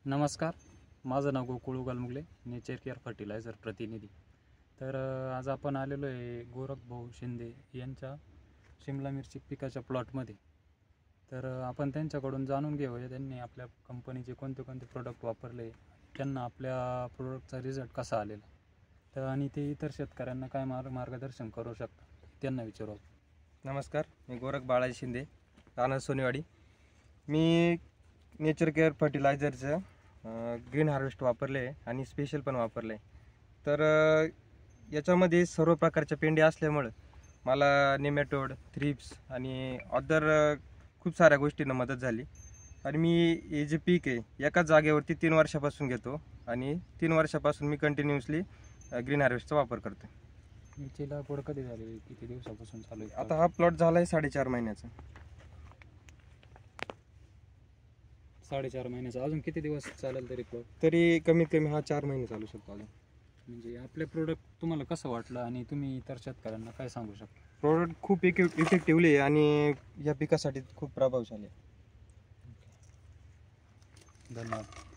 नमस्कार, माझं नाव Gokul गालमुगले, nature care fertiliser प्रतिनिधी. तर आज आपण आलेलो आहे गोरखभाऊ शिंदे यांच्या शिमला मिरची पिकाच्या प्लॉटमध्ये. तर आपण त्यांच्याकडून जाणून घेऊया त्यांनी आपल्या कंपनीचे कोणते कोणते प्रोडक्ट वापरले, त्यांना आपल्या प्रोडक्टचा रिझल्ट कसा आलेला, तर आणि ते इतर शेतकऱ्यांना काय मार्गदर्शन करू शकतात त्यांना विचारू. नमस्कार, मी गोरख बाळाजी शिंदे, राहणार सोनेवाडी. मी नेचर केअर फर्टिलायझरचं ग्रीन हार्वेस्ट वापरले आहे आणि स्पेशल पण वापरले आहे. तर याच्यामध्ये सर्व प्रकारच्या पेंडी असल्यामुळं मला नेमॅटोड, थ्रिप्स आणि अदर खूप साऱ्या गोष्टींना मदत झाली. आणि मी हे जे पीक आहे एकाच जागेवरती 3 वर्षापासून घेतो आणि 3 वर्षापासून मी कंटिन्युअसली ग्रीन हार्वेस्टचा वापर करतो. मिरची लागवड कधी झाली, किती दिवसापासून चालू आहे? आता हा प्लॉट झाला आहे 4.5 महिन्याचा. 4.5 महिन्याचा. अजून किती दिवस चालेल तरी प्लॉट? तरी कमीत कमी हा 4 महिने चालू शकतो अजून. म्हणजे आपले प्रोडक्ट तुम्हाला कसं वाटलं आणि तुम्ही इतर शेतकऱ्यांना काय सांगू शकता? प्रोडक्ट खूप इफेक्टिव्हली आहे आणि या पिकासाठी खूप प्रभावशाली आहे. धन्यवाद.